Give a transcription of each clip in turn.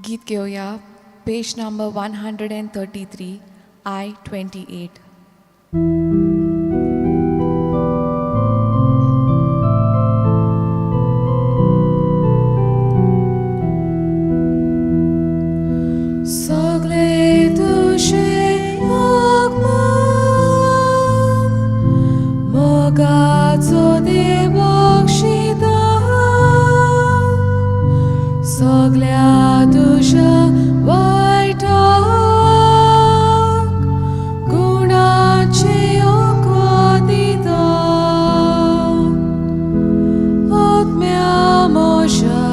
गीत घेऊया page number 133 I-28. सगळे तुझे आगमन मोगाचो देवाक शिदा सगळ्या तुझ्या वायटाक गुणाचे ओको दिता आत्म्या म्हज्या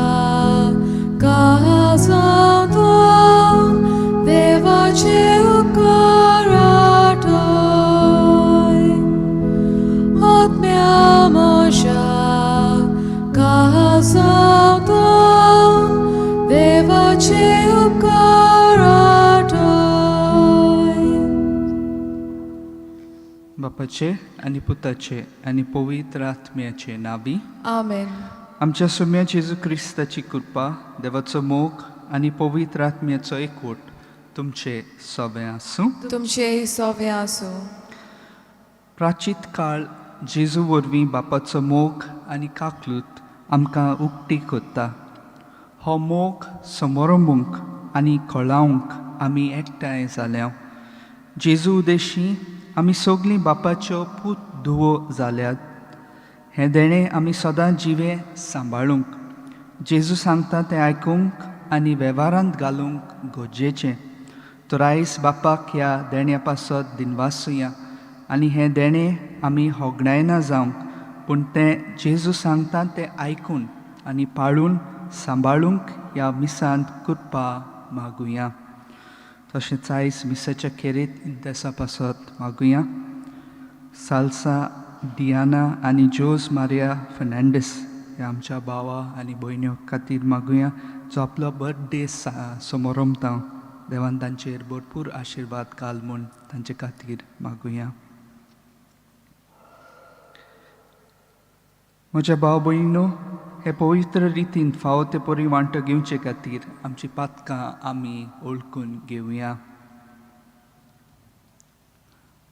काळजांत देवाचे उपकार आठय आत्म्या म्हज्या काळजांत देवाचे उपकार आठय. बापाचे आनी पुताचे आनी पवित्र आत्म्याचे नावी आमेन. आमच्या सुम्या जेजू क्रिस्ताची कृपा देवाचो मोग आनी पवित्र आत्म्याचो एकवट तुमचे सोबे आसूं. तुमचे सोवे आसूं. प्राचीत काळ जेजू वरवीं बापाचो मोग आनी काकलूत आमकां उक्ती कोत्ता. हो मोग समोरंबूंक आनी कळावंक आमी एकठांय जाल्या. जेजू उदेशी आमी सगलीं बापाच्यो पूत धुवो जाल्यात. हें देणें आमी सदां जिवे सांबाळूंक जेजू सांगता तें आयकूंक आनी वेव्हारांत घालूंक गरजेचें. तर आयज बापाक ह्या देण्या पासत दिनवासुया आनी हें देणें आमी होगडायना जावंक पूण तें जेजू सांगता तें आयकून आनी पाळून सांबाळूंक ह्या मिसांत कृपा मागुया. तशेंच आयज मिसाच्या खेरीत इंतेसा पासत मागुया. साल्सा डियाना आनी जोस मारिया फर्नांडीस ह्या आमच्या भावा आनी भयण्यो खातीर मागुया जो आपलो बर्थडे समारंभ देवान तांचेर भरपूर आशिर्वाद घाल म्हूण तांचे खातीर मागुया. म्हज्या भाव भयणीनो, हे पवित्र रितीन फावो ते परी वांटो घेवचे खातीर आमची पातकां आमी ओळखून घेवया.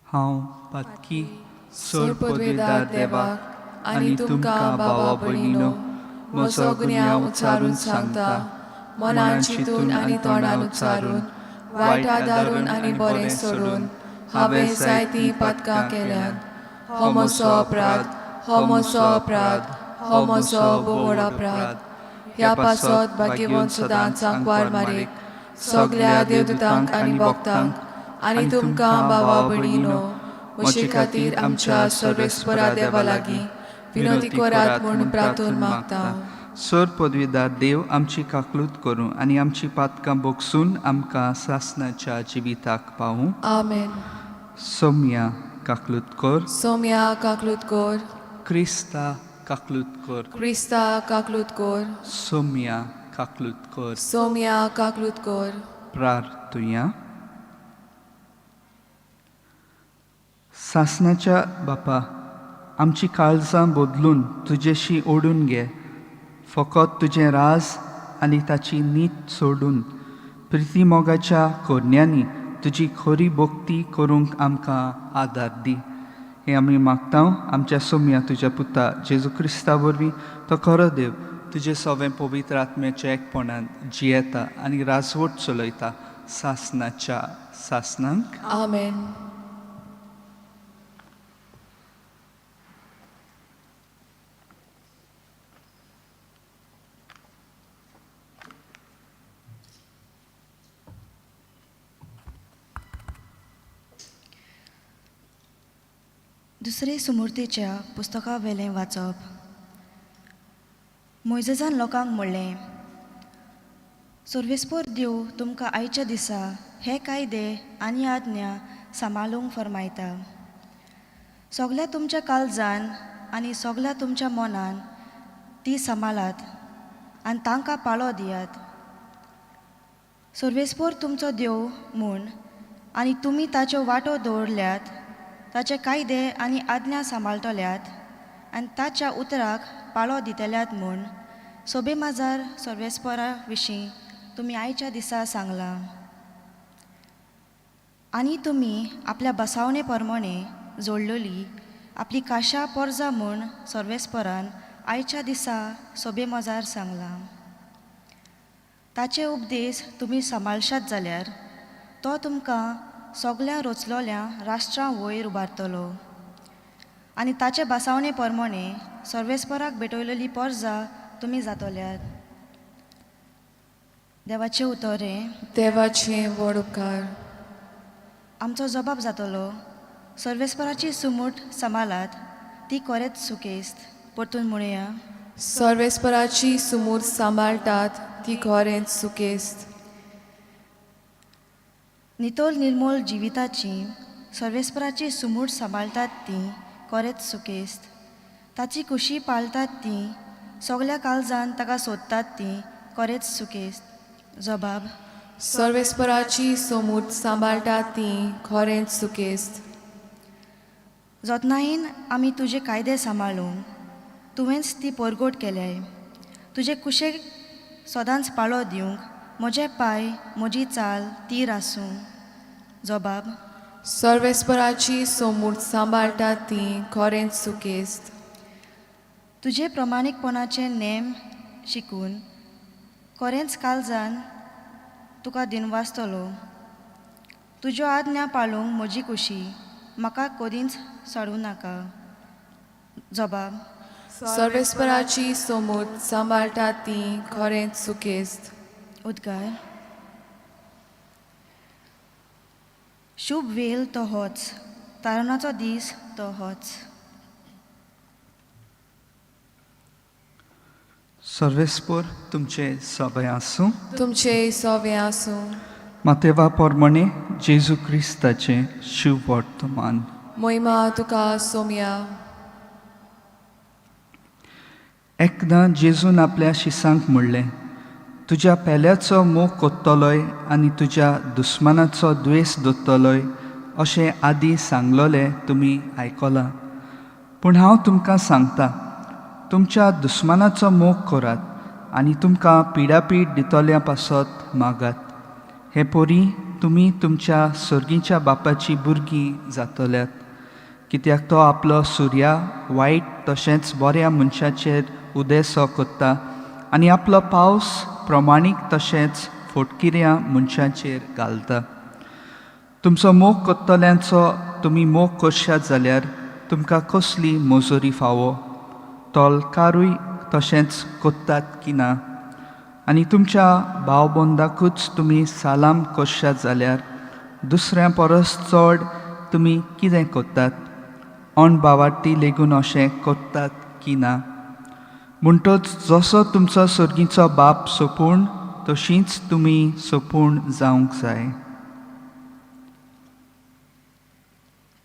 हांव पातकी सोर पदवेदार देवाक आनी तुमकां भावा भयणीनो म्हजो गुन्यांव उच्चारून सांगता, मनान चिंतून आनी तोंडान उच्चारून वायट आदारून आनी बरें सोडून हांवें जायतीं पातकां केल्यात. हो म्हजो अपराध, हो म्हजो अपराध, हो म्हजो बोड अपराध. ह्या पासत भाग्यवंत सदांच सांकवार मारीक सगळ्या देवदूतांक आनी भक्तांक आनी तुमकां भावा भयणीनो म्हजे खातीर आमच्या सर्वेस्परा देवा लागीं विनोदी करात म्हूण प्रार्थून मागता. सर पदवीदार देव आमची काकलूत करूं आनी आमची पातकां बोगसून आमकां सासणाच्या जिविताक पावूं. आमेन. सोम्या काकलूत कर. सोम्या काकलूत कोर. क्रिस्ता काकलूत कर. क्रिस्ता काकलूत कोर. सोम्या काकलूत कर. सोम्या काकलूत कोर. प्रार्थुया. सासणाच्या बापा, आमची काळजां बदलून तुजेशी ओडून घे. फकत तुजें राज आनी ताची नीत सोडून प्रिती मोगाच्या कोरण्यांनी तुजी खरी भक्ती करूंक आमकां आदार दी. हें आमी मागता आमच्या सोम्या तुज्या पुता जेजू क्रिस्ता वरवीं. तो खरो देव तुजे सवें पवित्र आत्म्याच्या एकपणान जियेता आनी राजवट चलयता सासणाच्या सासणांक. आमेन. दुसरे सुमूर्तीच्या पुस्तका वेलें वाचप. मोइजेजान लोकांक म्हणलें, सर्वेस्पोर देव तुमकां आयच्या दिसा हे कायदे आनी आज्ञा सांबाळूंक फरमायता. सगल्या तुमच्या काळजान आनी सगल्या तुमच्या मनान ती सांबाळात आनी तांकां पाळो दियात. सर्वेस्पोर तुमचो देव म्हूण आनी तुमी ताच्यो वाटो दवरल्यात, ताचे कायदे आनी आज्ञा सांबाळटल्यात आनी ताच्या उतराक पाळो दितल्यात म्हूण सोबे माजार सर्वेस्परा विशीं तुम्ही आयच्या दिसा सांगला. आनी तुमी आपल्या बसावणे प्रमाणे जोडलेली आपली काशा पोरजा म्हूण सर्वेस्परान आयच्या दिसा सोबे मजार सांगला. ताचे उपदेश तुमी सांबाळशात जाल्यार तो तुमकां सगल्या रोचलोल्या राष्ट्रां वयर उबारतलो. आनी ताचे बसावणे प्रमाणे सर्वेस्पराक भेटयलेली पोरजा तुमी जातल्यात. देवाचें उतोरें. देवाचे व्हड उपकार. आमचो जबाब जातलो, सर्वेस्पराची सुमूट सांबाळात ती खरेंच सुकेस्त. परतून म्हणुया, सर्वेस्पराची सुमूट सांबाळटात ती खरेंच सुकेस्त. नितोल निर्मोल जिविताची सर्वेस्पराची सुमूट सांबाळटात ती खरेंच सुकेस्त. ताची खुशी पाळटात ती सगल्या काळजान ताका सोदतात ती खरेंच सुकेस्त. जबाब, सर्वेस्पराची सुमूट सांबाळटात ती खरेंच सुकेस्त. जतनायेन आमी तुजे कायदे सांबाळूंक तुवेंच ती परगोट केल्याय. तुजे कुशेक सदांच पाळो दिवंक म्हजे पांय म्हजी चाल तीर आसूं. जबाब, सर्वेस्पराची सुमूट सांबाळटात ती खरेंच सुकेस्त. तुजे प्रमाणीकपणाचे नेम शिकून खरेंच काळजान तुका दिनवासतलो. तुज्यो आज्ञा पाळूंक म्हजी खुशी म्हाका कदींच सोडूं नाका. जबाब, सर्वेस्पराची सुमूट सांबाळटात ती खरेंच सुकेस्त. उद्गार. शुभ वेल तो होच, तारणाचो दीस तो होच. सर्वेस्पर तुमचे सभे आसूं. तुमचे सोवे आसूं. मातेवा पोरमणे जेजू क्रिस्ताचे शुभ वर्तमान. मोहिमा तुका सोम्या. एकदां जेजून आपल्या शिसांक म्हणलें, तुज्या पेल्याचो मोग कोत्तलोय आनी तुज्या दुस्मानाचो द्वेस दवरतलोय अशें आदीं सांगलोलें तुमी आयकलां. पूण हांव तुमकां सांगतां, तुमच्या दुस्मानाचो मोग करात आनी तुमकां पिडापीड दितोल्या पासत मागात. हे पोरी तुमी तुमच्या सर्गीच्या बापाची भुरगीं जातल्यात. कित्याक तो आपलो सुर्या वायट तशेंच बऱ्या मनशाचेर उदेसो कोत्ता आनी आपलो पावस प्रमाणीक तशेंच फोटकिऱ्या मनशाचेर घालता. तुमचो मोग कोत्तल्यांचो तुमी मोग करशात जाल्यार तुमकां कसली मजुरी फावो? तोलकारूय तशेंच कोत्तात की ना? आनी तुमच्या भावबंदाकूच तुमी सालाम करशात जाल्यार दुसऱ्या परस चड तुमी कितें कोत्तात? अणभावार्थी लेगून अशें कोत्तात की ना? म्हणटच जसो तुमचो सर्गीचो बाप सोपूण तशींच तुमी सोपूण जावंक जाय.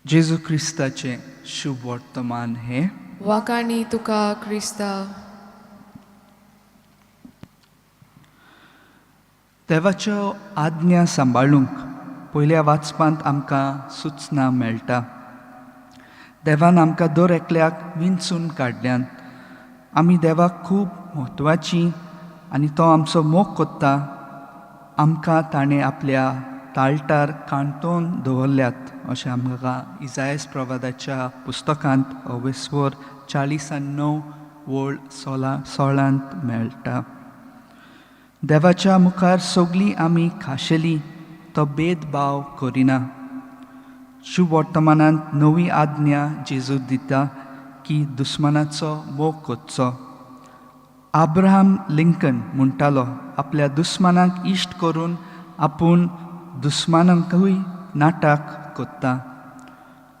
जेजू क्रिस्ताचें शुभ वर्तमान हें. वाकाणी तुका क्रिस्ता. देवाच्यो आज्ञा सांबाळूंक पयल्या वाचपांत आमकां सुचना मेळटा. देवान आमकां दर एकल्याक विंचून काडल्यान. आमी देवाक खूब म्हत्वाची आनी तो आमचो मोग कोत्ता. आमकां ताणें आपल्या ताळटार काणतोन दवरल्यात अशें आमकां इजायास प्रवादाच्या पुस्तकांत 40:9 वळ 16 मेळटा. देवाच्या मुखार सगळीं आमी खाशेली, तो भेदभाव करिना. शुभ वर्तमानांत नवी आज्ञा जेजू दिता की दुस्मानाचो मोग कोतचो. अब्राहम लिंकन म्हणटालो, आपल्या दुस्मानांक इश्ट करून आपूण दुस्मानांकूय नाटाक कोत्ता.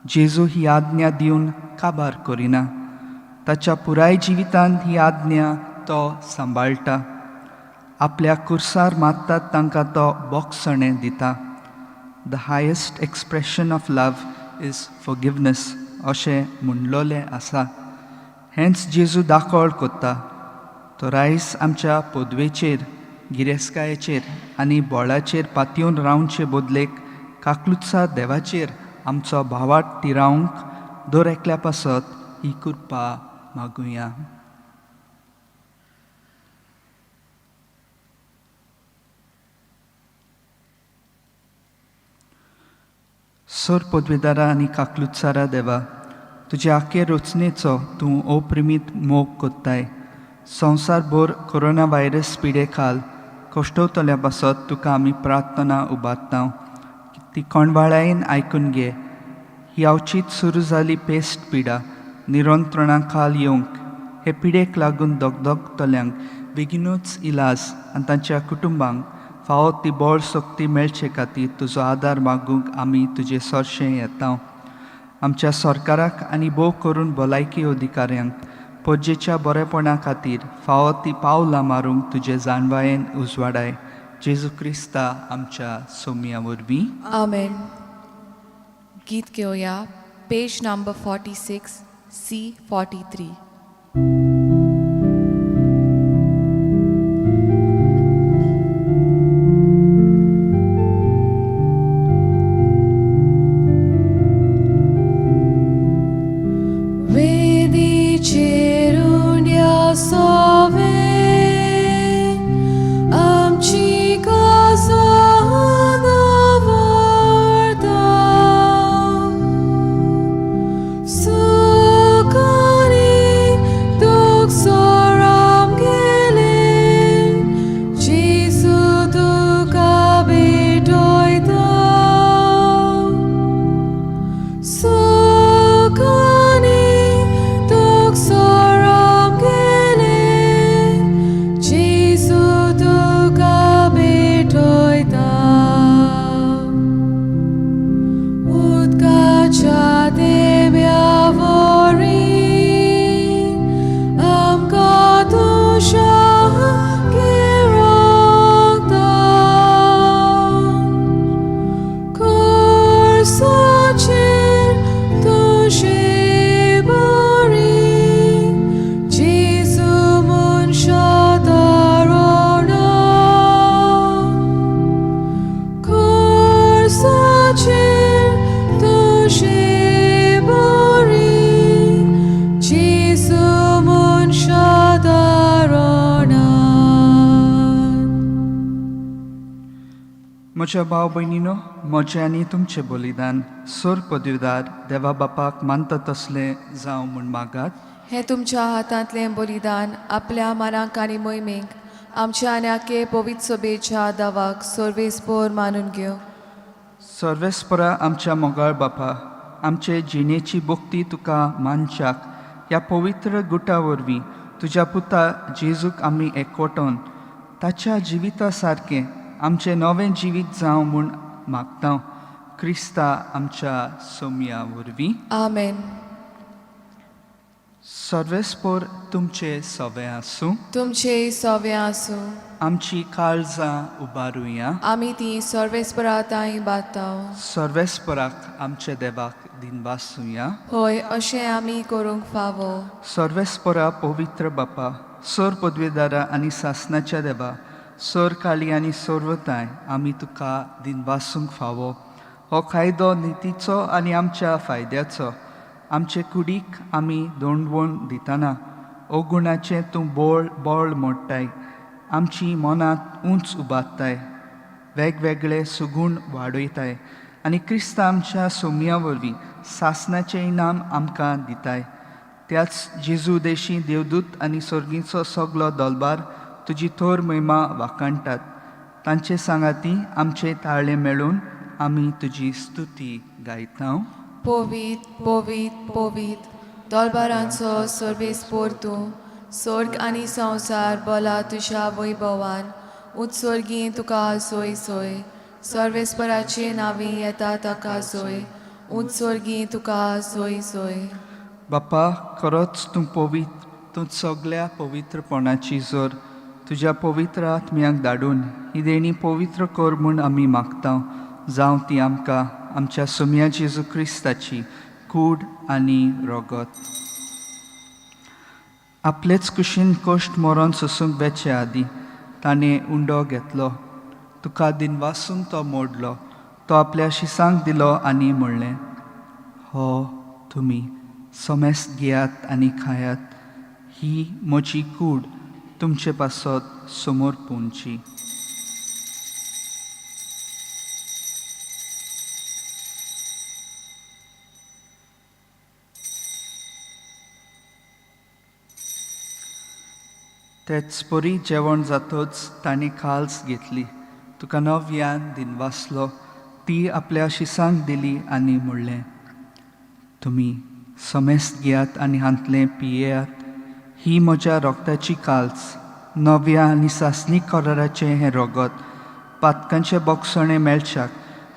जेजू ही आज्ञा दिवन काबार करिना. ताच्या पुराय जिवितांत ही आज्ञा तो सांबाळटा. आपल्या कुर्सार मात्तात तांकां तो बोगसणें दिता. The highest expression of love is forgiveness अशें म्हणलोलें आसा. हेंच जेजू दाखोळ कोत्ता. तो रायस आमच्या पोदवेचेर, गिरेस्कायेचेर आनी बोळाचेर पातयेवन रावचे बदलेक काकलुत्सा देवाचेर आमचो भावार्थ तिरावंक दर एकल्या पासत ही कृपा मागुया. सोर पदवीदारा आनी काकलुतसारा देवा तुजे आखे रचनेचो तूं अप्रिमीत मोग कोत्ताय संवसारभर कोरोना व्हायरस पिडे खाल कश्टवतल्या पासत तुका आमी प्रार्थना उबारता ती कोणवाळायेन आयकून घे ही अवचीत सुरू जाली पेस्ट पिडा निरंत्रणा खाल येवंक हे पिडेक लागून दोगदोगतल्यांक बेगीनूच इलाज आनी तांच्या कुटुंबांक फावो ती बळ शक्ती मेळचे खातीर तुजो आदार मागूंक आमी तुजे सरशें येता आमच्या सरकाराक आनी भोव करून भलायकी अधिकाऱ्यांक पजेच्या बरेपणा खातीर फावो ती पावलां मारूंक तुजे जाणवायेन उजवाडाय जेजू क्रिस्ता आमच्या सोम्या वरवीं आमेन. गीत घेवया पेज नंबर 46 C43. म्हज्या भाव भयणीनो म्हजें आनी तुमचें बलिदान सोर पदवीदार देवा बापाक मानता तसलें जावं म्हूण मागात. हे तुमच्या हातांतलें बलिदान आपल्या मनाक आनी मोहिमेक आमच्या आन्याके पवित्र सभेच्या दावाक सर्वेस्पोर मानून घेव. सर्वेस्परा आमच्या मोगाळ बापा आमचे जिणेची भोक्ती तुका मानशाक ह्या पवित्र गुटा वरवीं तुज्या पुता जेजूक आमी एकवटोन ताच्या जिविता सारकें आमचें नवें जिवीत जावं म्हूण मागता क्रिस्ता आमच्या सोम्या वरवीं आमेन. सर्वेस्पोर तुमचे सवे आसूं तुमचे सवे आसूं आमची काळजां उबारुया आमी ती सर्वेस्पराताय बाताव सर्वेस्पराक आमचे देवाक दिनवासुया. होय अशें आमी करूंक फावो. सर्वेस्परा पवित्र बापा सोर पदवीदारा आनी सासणाच्या देवा सोर काळी आनी सोर्वताय आमी तुका दिनवासूंक फावो. हो कायदो नितीचो आनी आमच्या फायद्याचो आमचे कुडीक आमी दोंडवण दितना अवगुणाचें तूं बोळ मोडटाय आमची मनांत उंच उबारताय वेगवेगळे सुगूण वाडयताय आनी क्रिस्ता आमच्या सोम्या वरवीं सासणाचें इनाम आमकां दिताय. त्याच जेजू देशी देवदूत आनी सर्गीचो सगलो दलबार तुजी थोर महिमा वाखाणटात. तांचे सांगाती आमचे ताळें मेळून आमी तुजी स्तुती गायता. पोवीत पोवीत पोवीत दोलबारांचो सर्वेस्पोर तूं स्वर्ग आनी संवसार बोला तुज्या वैभवान उत्सर्गी तुका सोय सोय सर्वेस्पराचे नांवी येता ताका सोय उत्सर्गी तुका सोय सोय. बापा खरोच तूं पवित्र तूं सगळ्या पवित्रपणाची जोर तुज्या पवित्र आत्म्याक धाडून ही देणी पवित्र कर म्हूण आमी मागता. जावं ती आमकां आमच्या सोम्या जेजू क्रिस्ताची कूड आनी रोगत. आपलेच कुशीन कश्ट मरण सोसूंक वेचे आदी ताणें उंडो घेतलो तुका दिनवासून तो मोडलो तो आपल्या शिसांक दिलो आनी म्हणलें हो तुमी सोमेस्त घेयात आनी खायात ही म्हजी कूड तुमचे पासत समोर पोवची. तेच बरी जेवण जातच ताणें काल्स घेतली, तुका नव्यान दिनवासलो, ती आपल्या शिसांक दिली आनी म्हणलें, तुमी समेस्त घेयात आनी हांतलें पियेयात, ही म्हज्या रोगताची काल्स, नव्या आनी सासणी कराराचें हें रगत, पातकांचे बोगसणे मेळच्याक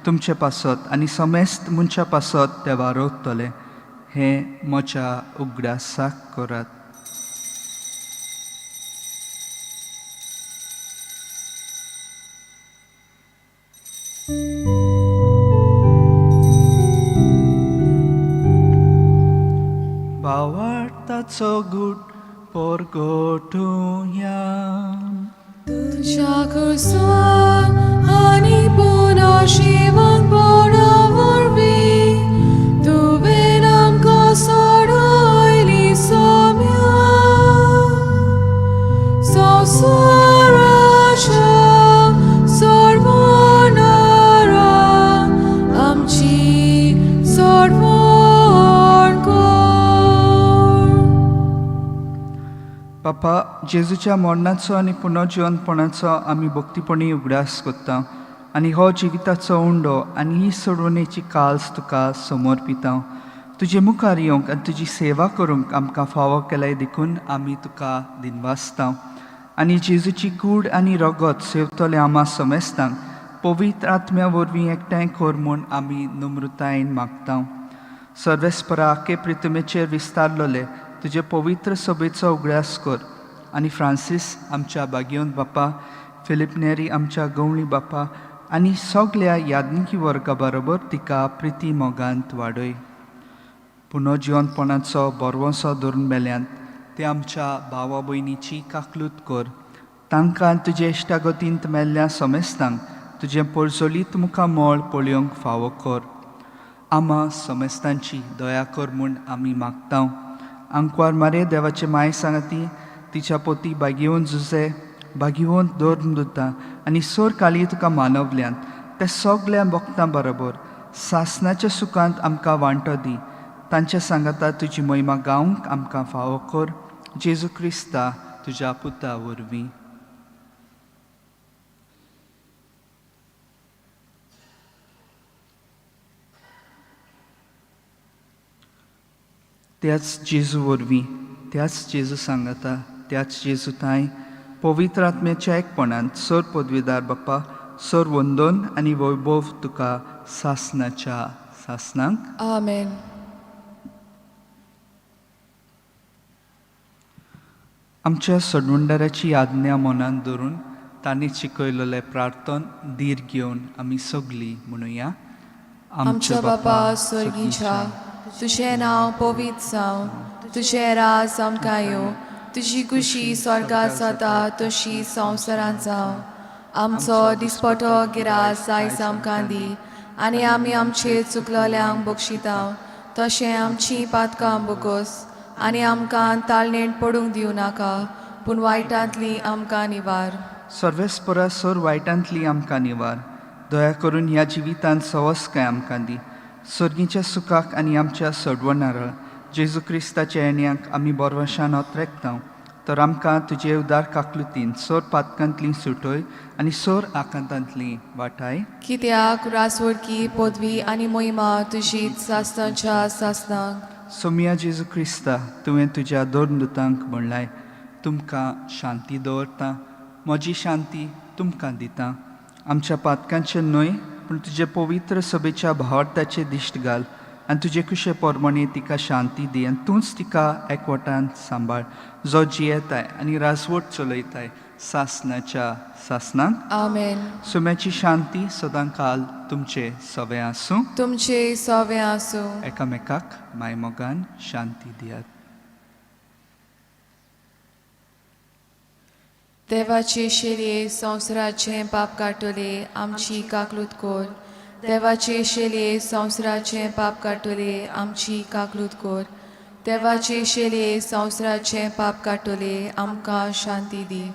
तुमचे पासत आनी समेस्त मनशा पासत ते वारोवतले, हें म्हज्या उगडासाक करात. भावार्थाचो गूट परगटुया. तुझ्या कुर्सार आणि पुन्हा शिवण पडा वरवीं, तुवें आमकां सोडयली सोम्या. संवसाराच्या सर्वनारा आमची सोडवण कर. बापा, जेजूच्या मरणाचो आनी पुनर्जिवनपणाचो आमी भक्तीपणी उगडास करता आनी हो जिविताचो उंडो आनी ही सोडवणेची काल्स तुका समर्पिता. तुजे मुखार येवंक आनी तुजी सेवा करूंक आमकां फावो केल्याय देखून आमी तुका दिनवासता. आनी जेजूची कूड आनी रगत सेवतले आमा समेस्तांक पवित्र आत्म्या वरवीं एकठांय कर म्हूण आमी नम्रतायेन मागता. सर्वेस्परा आखे पृथ्वीचेर विस्तारलोले तुजे पवित्र सभेचो उगडास कर आनी फ्रांसीस आमच्या बागेवंत बापा, फिलिप नेरी आमच्या गवळी बापा आनी सगळ्या यादनिकी वर्गा बरोबर तिका प्रिती मोगांत वाडय. पुनर्जिवनपणाचो बरवंसो धरून मेल्यांत ते आमच्या भावा भयणीची काकलूत कर. तांकां तुजे इश्टागतींत मेल्ल्या समेस्तांक तुजें पळसोलीत मुखार मोळ पळोवंक फावो कर. आमा समेस्तांची दया कर म्हूण आमी मागता. आंकवार मारे देवाचे माय सांगाती, तिच्या पोती बागीवंत जुजे, बागीवंत धर्म दोता आनी सोर काली तुका मानवल्यांत ते सगळ्या भक्तां बरोबर सासणाच्या सुखांत आमकां वांटो दी. तांच्या सांगाता तुजी महिमा गावंक आमकां फावो कर. जेजू क्रिस्ता तुज्या पुता वरवीं. त्याच जेजू वरवीं, त्याच जेजू सांगाता, त्याच जेजू ताय पवित्र आत्म्याच्या एकपणांत सर पदवीदार बाप्पा, सर वंदन आनी वैभव तुका सासणाच्या सासणांक. आमेन. आमच्या सडवंडाराची आज्ञा मनांत धरून तांणी शिकयलेले प्रार्थन धीर घेवन आमी सगळीं म्हणुया. आमच्या बापा स्वर्गीच्या, तुझें नांव पवित्र जावं, तुझें राज आमकां येवं, तुजी कुशी स्वर्गांत जाता तशी संवसारांत जावं. आमचो दिसपटो गिरास आयज आमकां दी आनी आमी आमचे चुकलोल्यांक बक्षिता तशें आमची पातकां बगोस आनी आमकां ताळणेंत पडूंक दिवं नाका, पूण वायटांतली आमकां निवार. सर्वेस्परा सर वायटांतली आमकां निवार. दया करून ह्या जिवितांत सवस्काय आमकां दी. सर्गीच्या सुखाक आनी आमच्या सडवणारा जेजू क्रिस्ताच्या येण्याक आमी बरवशान ओत्रेकता. तर आमकां तुजे उदार काकलुतीन सर पातकांतली सुटय आनी सर आकांतांतली वाटाय. कित्याक रासवडकी पदवी आनी मोहिमा तुजीच सासणाच्या सासणांक. सोम्या जेजू क्रिस्ता, तुवें तुज्या दोरदुतांक म्हणलाय, तुमकां शांती दवरता, म्हजी शांती तुमकां दिता. आमच्या पातकांचे न्हय पूण तुजे पवित्र सभेच्या भावार्थाचे दिश्ट घाल आनी तुजे कुशे पोरमणे तिका शांती दी आनी तूंच तिका एकवटान सांबाळ, जो जियेताय आनी राजवट चलयताय सासणाच्या सासणांक. आमेन. सोम्याची शांती सदां काल तुमचे सवे आसूं. तुमचे सवे आसूं. एकामेकाक मायमोगान शांती दियात. देवाचे शेलये संवसाराचें पाप काडटले आमची काकलूत कोर. देवाचे शेलये संवसाराचें पाप काडटले आमची काकलूत कोर. देवाचे शेलये संवसाराचें पाप काडटले आमकां शांती दी.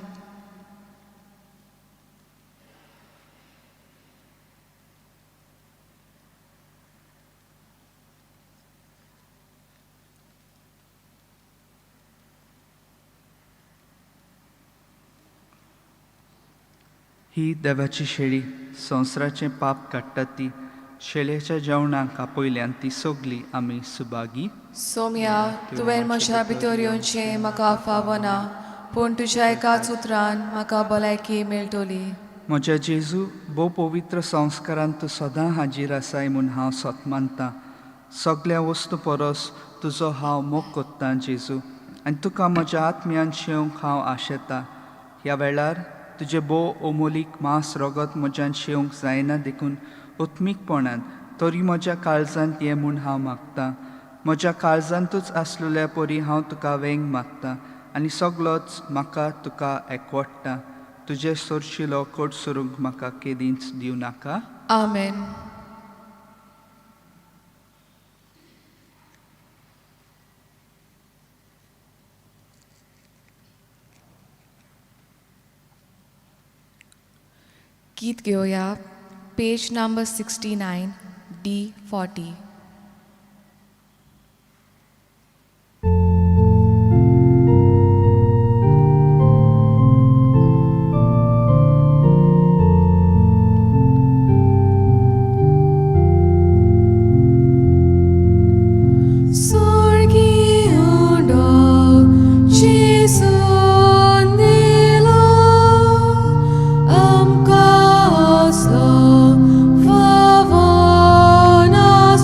ही देवाची शेळी संवसाराचें पाप काडटा ती शेळयेच्या जेवणाक आपयल्यान ती सोगली आमी सुभागी. सोम्या तुवें म्हज्या भितर येवचें म्हाका फावना, पूण तुज्या एकाच उतरान म्हाका भलायकी मेळटली. म्हज्या जेजू भोव पवित्र संस्कारान तूं सदां हाजीर आसाय म्हूण हांव सोत मानतां. सगळ्या वस्तू परस तुजो हांव मोग कोत्तां जेजू, आनी तुका म्हज्या आत्म्यान शेवंक हांव आशेतां. ह्या वेळार तुजें भोव अमोलीक मांस रगत म्हज्यान शेवंक जायना देखून उत्मीकपणान तरी म्हज्या काळजांत ये म्हूण हांव मागतां. म्हज्या काळजांतूच आसलेल्या परी हांव तुका वेंग मागतां आनी सगळोच म्हाका तुका एकवटटा. तुजे सोरशिलो कोट सोरूंक म्हाका केदींच दिवं नाका. आमेन. गीत घेवया page number 69 D40. Favor nas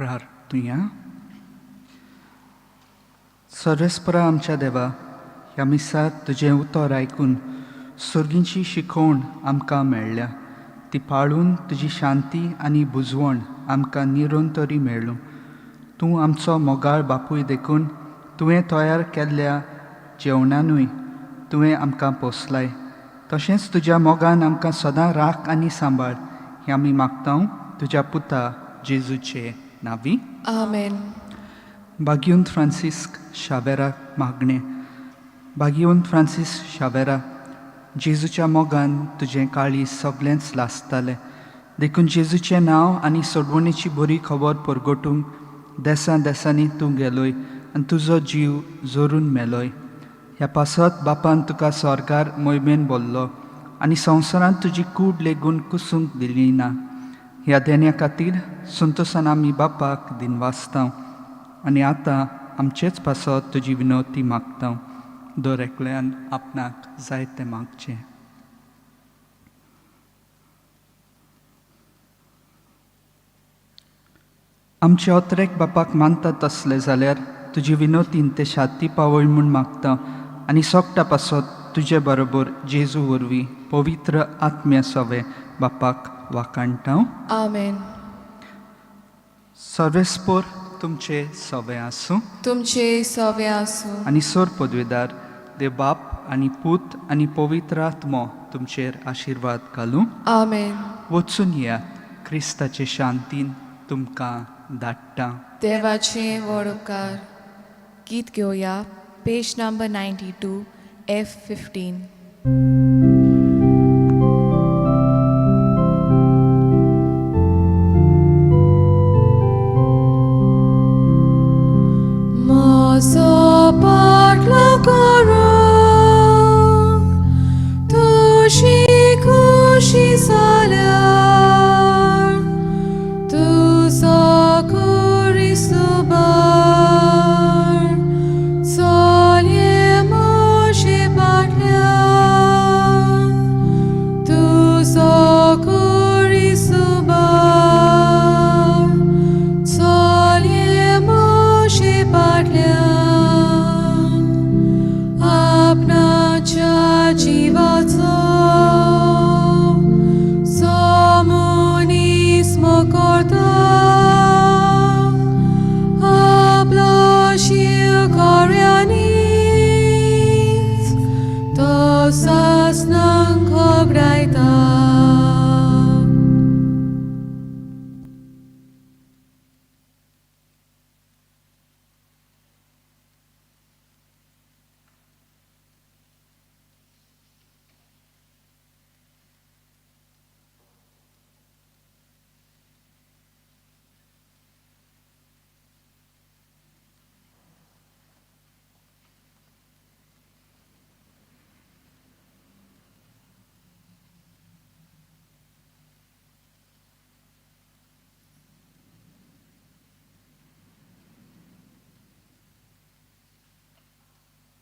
प्रार्थुया. सर्वेस्परा आमच्या देवा, ह्या मिसात तुजें उतर आयकून सुर्गीची शिकवण आमकां मेळ्ळ्या. ती पाळून तुजी शांती आनी बुजवण आमकां निरंतरी मेळ्ळूं. तूं आमचो मोगाळ बापूय देखून तुवें तयार केल्ल्या जेवणानूय तुवें आमकां पोसलाय. तशेंच तुज्या मोगान आमकां सदां राख आनी सांबाळ हें आमी मागतां तुज्या पुता जेजूचे नांवी. आमेन. भाग्योंत फ्रांसिस्क शावेराक मागणें. भाग्योंत फ्रांसीस शावेरा, जेजूच्या मोगान तुजें काळीज सगळेंच लासतालें. देखून जेजूचें नांव आनी सोडवणेची बरी खबर परगटूंक देसां देसांनी तूं गेलोय आनी तुजो जीव जोरून मेलोय. ह्या पासत बापान तुका स्वर्गार मोहिमेन बोल्लो आनी संवसारांत तुजी कूड लेगून कुसूंक दिली ना. ह्या देण्या खातीर संतोशान आमी बापाक दिनवासतां आनी आतां आमचेच पासत तुजी विनवती मागतां. दर एकल्यान आपणाक जाय तें मागचें. आमचे अत्रेक बापाक मानतात तसले जाल्यार तुजी विनवतीन ते शांती पावय म्हूण मागता आनी सोगटा पासत तुजे बरोबर जेजू वरवीं पवित्र आत्म्या सवे बापाक वाकाणटा. आमेन. सर्वेस्पोर तुमचे सवे आसूं तुमचे सवे आसूं. आनी सोर पदवेदार देव बाप आनी पूत आनी पवित्र आत्मो तुमचेर आशिर्वाद घालूं. आमेन. वचून या, क्रिस्ताचे शांतीन तुमकां धाडटा. देवाचे व्हड उपकार. गीत घेवया. Page number 92 F15.